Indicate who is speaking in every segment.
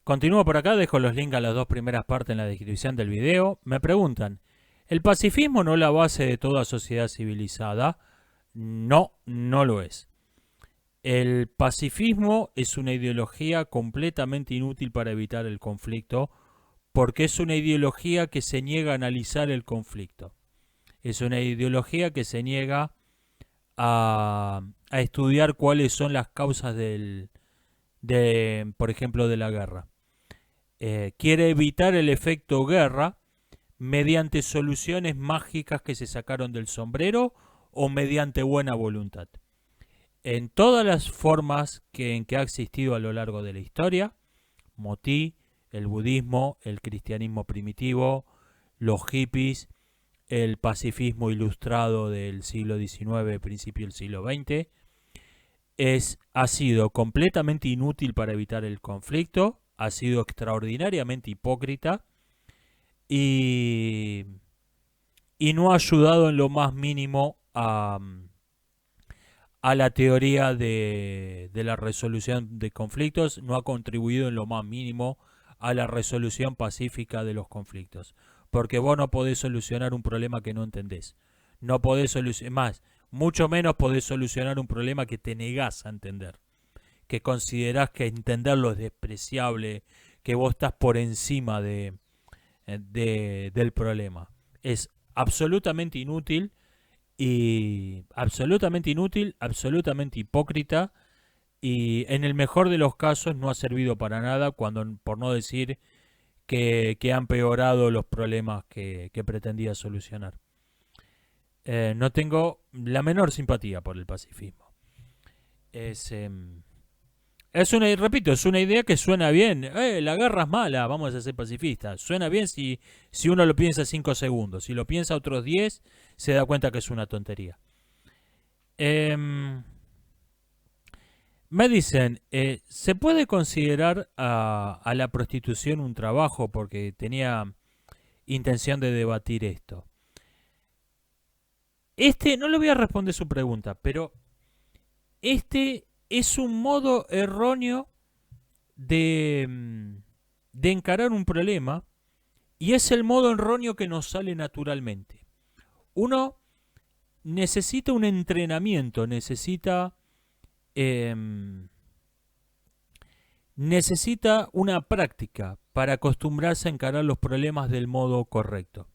Speaker 1: Continúo por acá, dejo los links a las dos primeras partes en la descripción del video. Me preguntan, ¿el pacifismo no es la base de toda sociedad civilizada? No, no lo es. El pacifismo es una ideología completamente inútil para evitar el conflicto, porque es una ideología que se niega a analizar el conflicto. Es una ideología que se niega a estudiar cuáles son las causas por ejemplo, de la guerra. Quiere evitar el efecto guerra mediante soluciones mágicas que se sacaron del sombrero o mediante buena voluntad. En todas las formas en que ha existido a lo largo de la historia, Motí, el budismo, el cristianismo primitivo, los hippies, el pacifismo ilustrado del siglo XIX, principio del siglo XX, ha sido completamente inútil para evitar el conflicto, ha sido extraordinariamente hipócrita y, y no ha ayudado en lo más mínimo a la teoría de la resolución de conflictos, no ha contribuido en lo más mínimo a la resolución pacífica de los conflictos. Porque vos no podés solucionar un problema que no entendés. No podés solucionar, más, mucho menos podés solucionar un problema que te negás a entender. Que considerás que entenderlo es despreciable, que vos estás por encima del problema. Es absolutamente inútil absolutamente hipócrita y en el mejor de los casos no ha servido para nada, por no decir que ha empeorado los problemas que pretendía solucionar. No tengo la menor simpatía por el pacifismo. Es, repito, es una idea que suena bien. La guerra es mala, vamos a ser pacifistas. Suena bien si uno lo piensa 5 segundos. Si lo piensa otros 10, se da cuenta que es una tontería. Me dicen, ¿se puede considerar a la prostitución un trabajo? Porque tenía intención de debatir esto. No le voy a responder su pregunta, pero este es un modo erróneo de encarar un problema y es el modo erróneo que nos sale naturalmente. Uno necesita un entrenamiento, necesita una práctica para acostumbrarse a encarar los problemas del modo correcto.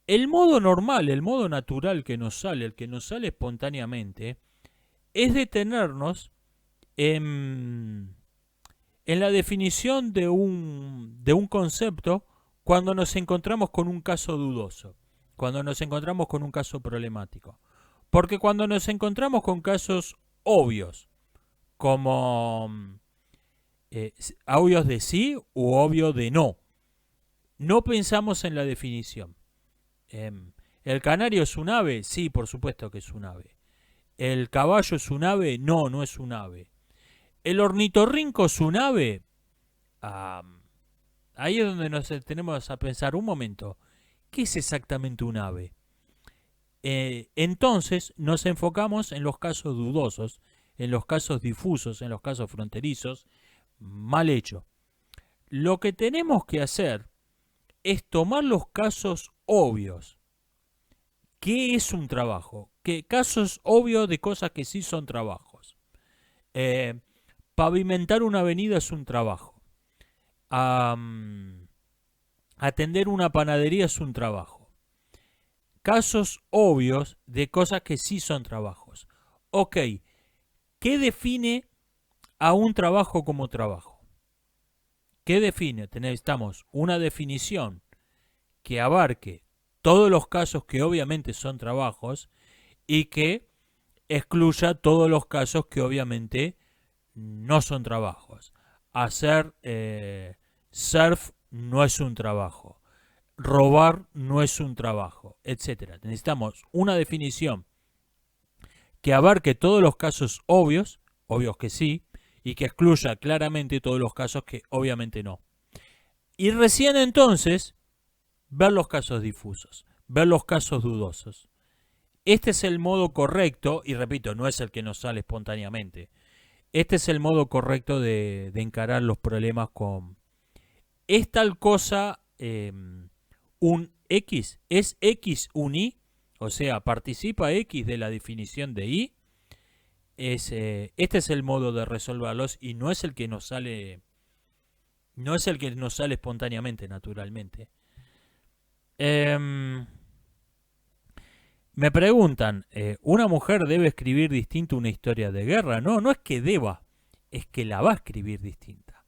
Speaker 1: El modo normal, el modo natural que nos sale, el que nos sale espontáneamente, es detenernos en la definición de un concepto cuando nos encontramos con un caso dudoso, cuando nos encontramos con un caso problemático. Porque cuando nos encontramos con casos obvios, como obvios de sí u obvio de no, no pensamos en la definición. ¿El canario es un ave? Sí, por supuesto que es un ave. ¿El caballo es un ave? No, no es un ave. ¿El ornitorrinco es un ave? Ahí es donde nos tenemos a pensar un momento. ¿Qué es exactamente un ave? Entonces nos enfocamos en los casos dudosos, en los casos difusos, en los casos fronterizos. Mal hecho. Lo que tenemos que hacer es tomar los casos obvios. ¿Qué es un trabajo? ¿Qué casos obvios de cosas que sí son trabajos? Pavimentar una avenida es un trabajo. Atender una panadería es un trabajo. Casos obvios de cosas que sí son trabajos. Ok, ¿qué define a un trabajo como trabajo? ¿Qué define? Necesitamos una definición que abarque todos los casos que obviamente son trabajos y que excluya todos los casos que obviamente no son trabajos. Hacer surf no es un trabajo. Robar no es un trabajo, etc. Necesitamos una definición que abarque todos los casos obvios que sí, y que excluya claramente todos los casos que obviamente no. Y recién entonces ver los casos difusos, ver los casos dudosos. Este es el modo correcto, y repito, no es el que nos sale espontáneamente. Este es el modo correcto de encarar los problemas con... ¿Es tal cosa un X? ¿Es X un Y? O sea, ¿participa X de la definición de Y? Este es el modo de resolverlos y no es el que nos sale, no es el que nos sale espontáneamente, naturalmente. Em, Me preguntan, ¿una mujer debe escribir distinto una historia de guerra? No, no es que deba, es que la va a escribir distinta.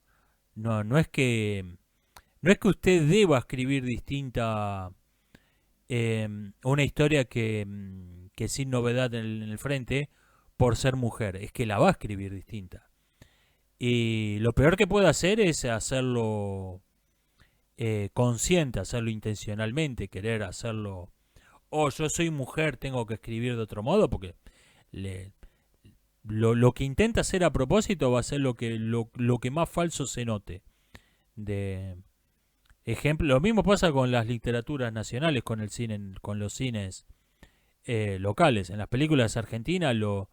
Speaker 1: No, no es que usted deba escribir distinta una historia que sin novedad en el frente por ser mujer, es que la va a escribir distinta. Y lo peor que puede hacer es hacerlo consciente, hacerlo intencionalmente, querer hacerlo. Oh, yo soy mujer, tengo que escribir de otro modo, porque le, lo que intenta hacer a propósito va a ser lo que más falso se note. De ejemplo, lo mismo pasa con las literaturas nacionales, con el cine, con los cines locales. En las películas argentinas, lo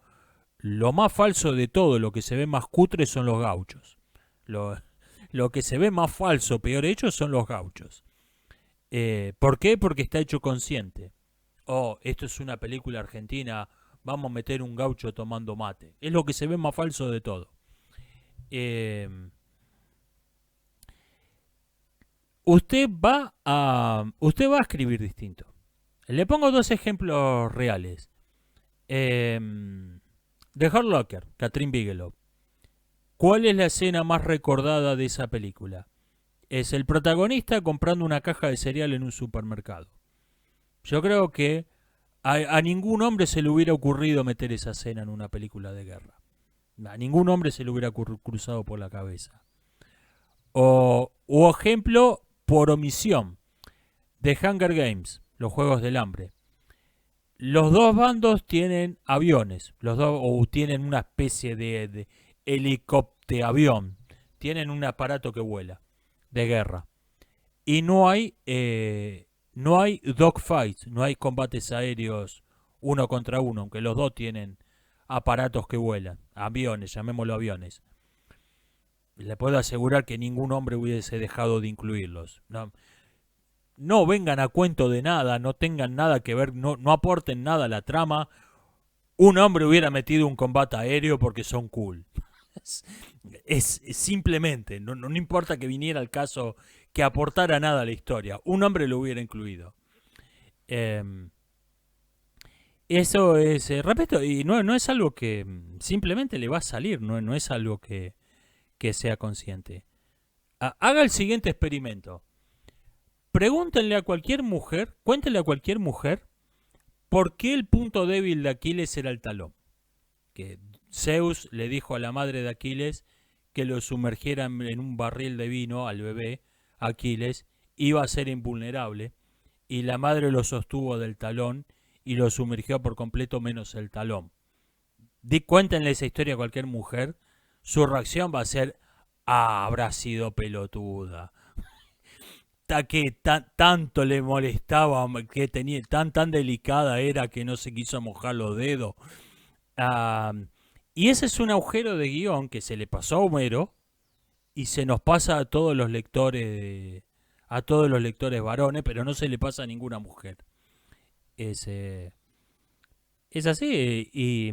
Speaker 1: más falso de todo, lo que se ve más cutre son los gauchos. Lo, lo que se ve más falso, peor hecho, son los gauchos. ¿Por qué? Porque está hecho consciente. Oh, esto es una película argentina, vamos a meter un gaucho tomando mate. Es lo que se ve más falso de todo. Eh, usted va a escribir distinto. Le pongo dos ejemplos reales. Eh, The Hurt Locker, Catherine Bigelow. ¿Cuál es la escena más recordada de esa película? Es el protagonista comprando una caja de cereal en un supermercado. Yo creo que a ningún hombre se le hubiera ocurrido meter esa escena en una película de guerra. A ningún hombre se le hubiera cruzado por la cabeza. O ejemplo, por omisión, The Hunger Games, los Juegos del Hambre. Los dos bandos tienen aviones, los dos o tienen una especie de helicóptero avión, tienen un aparato que vuela de guerra y no hay dogfights, no hay combates aéreos uno contra uno, aunque los dos tienen aparatos que vuelan, aviones, llamémoslo aviones. Le puedo asegurar que ningún hombre hubiese dejado de incluirlos. No, no vengan a cuento de nada, no tengan nada que ver, no aporten nada a la trama. Un hombre hubiera metido un combate aéreo porque son cool. Es simplemente, no importa que viniera el caso que aportara nada a la historia, un hombre lo hubiera incluido. Eh, Eso es, repito, y no es algo que simplemente le va a salir, no es algo que sea consciente. Haga el siguiente experimento. Pregúntenle a cualquier mujer, cuéntenle a cualquier mujer por qué el punto débil de Aquiles era el talón. Que Zeus le dijo a la madre de Aquiles que lo sumergiera en un barril de vino al bebé Aquiles, iba a ser invulnerable, y la madre lo sostuvo del talón y lo sumergió por completo menos el talón. Cuéntenle esa historia a cualquier mujer, su reacción va a ser, habrá sido pelotuda. Que tanto le molestaba, que tenía tan delicada era que no se quiso mojar los dedos. Ah, y ese es un agujero de guión que se le pasó a Homero y se nos pasa a todos los lectores varones, pero no se le pasa a ninguna mujer. Es, eh, es así y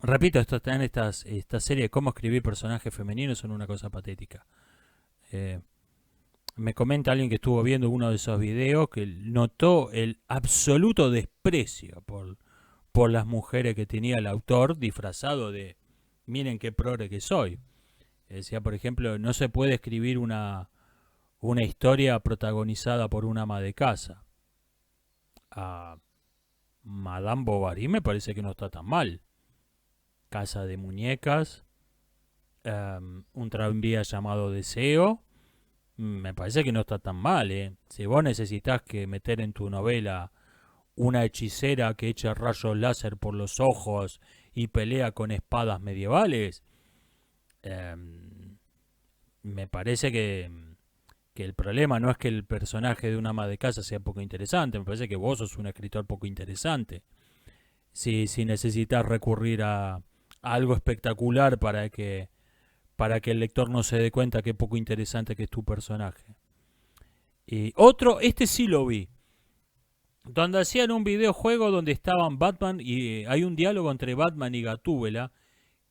Speaker 1: repito, esto está en esta serie de cómo escribir personajes femeninos, son una cosa patética. Eh, Me comenta alguien que estuvo viendo uno de esos videos que notó el absoluto desprecio por las mujeres que tenía el autor, disfrazado de miren qué progre que soy. Decía, por ejemplo, no se puede escribir una historia protagonizada por una ama de casa. A Madame Bovary me parece que no está tan mal. Casa de muñecas, un tranvía llamado Deseo, me parece que no está tan mal, ¿eh? Si vos necesitas que meter en tu novela una hechicera que echa rayos láser por los ojos y pelea con espadas medievales, eh, me parece que el problema no es que el personaje de una ama de casa sea poco interesante, me parece que vos sos un escritor poco interesante. Si necesitas recurrir algo espectacular para que el lector no se dé cuenta qué poco interesante que es tu personaje. Y otro, este sí lo vi, donde hacían un videojuego donde estaban Batman y hay un diálogo entre Batman y Gatúbela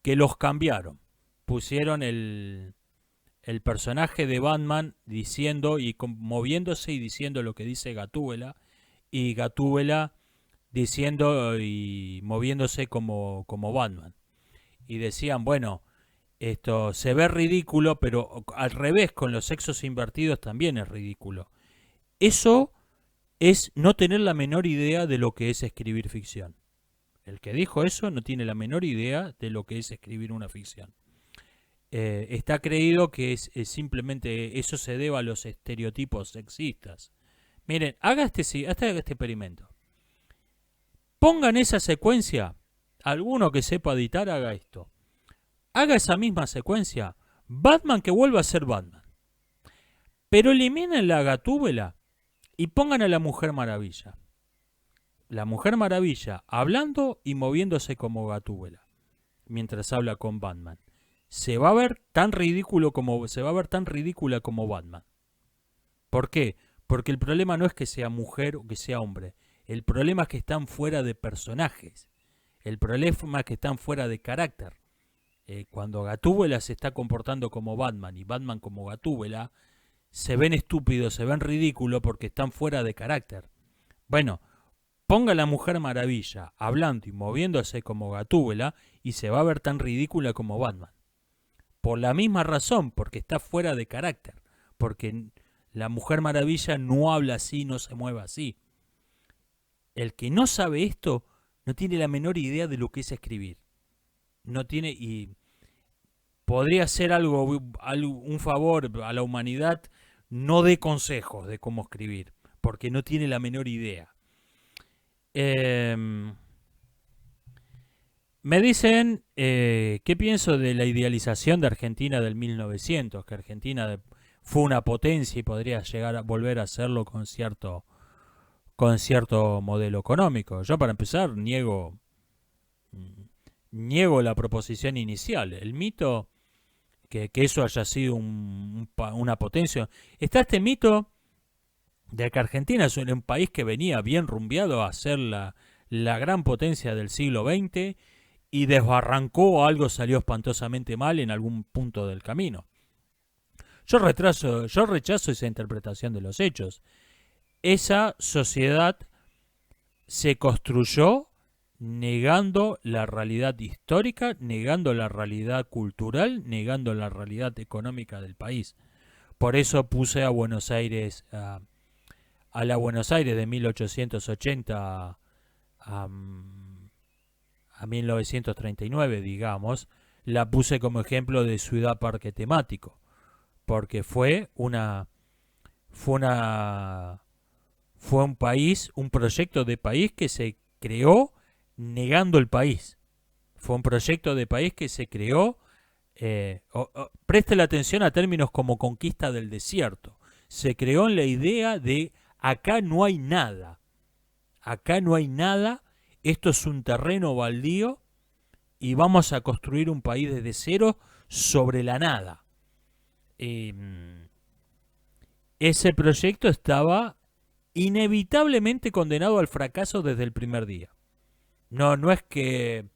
Speaker 1: que los cambiaron. Pusieron el personaje de Batman diciendo y moviéndose y diciendo lo que dice Gatúbela, y Gatúbela diciendo y moviéndose como Batman. Y decían, bueno, esto se ve ridículo, pero al revés, con los sexos invertidos también es ridículo. Eso es no tener la menor idea de lo que es escribir ficción. El que dijo eso no tiene la menor idea de lo que es escribir una ficción. Está creído que es simplemente eso se deba a los estereotipos sexistas. Miren, haga este experimento. Pongan esa secuencia. Alguno que sepa editar haga esto. Haga esa misma secuencia. Batman que vuelva a ser Batman. Pero eliminen la Gatúbela y pongan a la Mujer Maravilla. La Mujer Maravilla hablando y moviéndose como Gatúbela mientras habla con Batman. Se va a ver tan ridícula como Batman. ¿Por qué? Porque el problema no es que sea mujer o que sea hombre. El problema es que están fuera de personajes. El problema es que están fuera de carácter. Cuando Gatúbela se está comportando como Batman y Batman como Gatúbela, se ven estúpidos, se ven ridículos porque están fuera de carácter. Bueno, ponga a la Mujer Maravilla hablando y moviéndose como Gatúbela y se va a ver tan ridícula como Batman. Por la misma razón, porque está fuera de carácter. Porque la Mujer Maravilla no habla así, no se mueve así. El que no sabe esto no tiene la menor idea de lo que es escribir. No tiene, y podría hacer un favor a la humanidad, no dé consejos de cómo escribir, porque no tiene la menor idea. Me dicen qué pienso de la idealización de Argentina del 1900, que Argentina fue una potencia y podría llegar a volver a serlo con cierto modelo económico. Yo, para empezar, niego la proposición inicial. El mito que eso haya sido una potencia. Está este mito de que Argentina es un país que venía bien rumbeado a ser la gran potencia del siglo XX y desbarrancó o algo salió espantosamente mal en algún punto del camino. Yo rechazo esa interpretación de los hechos. Esa sociedad se construyó negando la realidad histórica, negando la realidad cultural, negando la realidad económica del país. Por eso puse a Buenos Aires, a la Buenos Aires de 1880 a 1939, digamos, la puse como ejemplo de ciudad parque temático, porque fue un proyecto de país que se creó negando el país. Fue un proyecto de país que se creó, preste la atención a términos como conquista del desierto. Se creó en la idea de acá no hay nada. Acá no hay nada, esto es un terreno baldío y vamos a construir un país desde cero sobre la nada. Ese proyecto estaba inevitablemente condenado al fracaso desde el primer día. No es que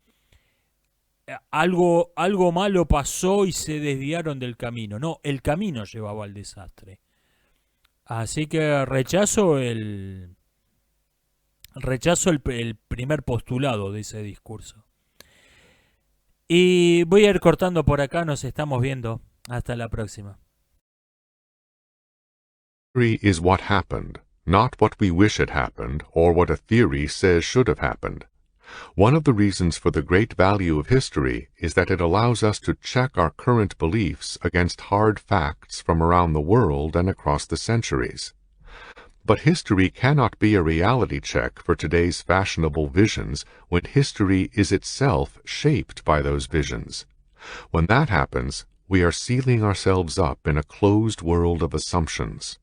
Speaker 1: algo malo pasó y se desviaron del camino. No, el camino llevaba al desastre. Así que rechazo el primer postulado de ese discurso. Y voy a ir cortando por acá, nos estamos viendo. Hasta la próxima.
Speaker 2: History is what happened, not what we wish had happened or what a theory says should have happened. One of the reasons for the great value of history is that it allows us to check our current beliefs against hard facts from around the world and across the centuries. But history cannot be a reality check for today's fashionable visions when history is itself shaped by those visions. When that happens, we are sealing ourselves up in a closed world of assumptions.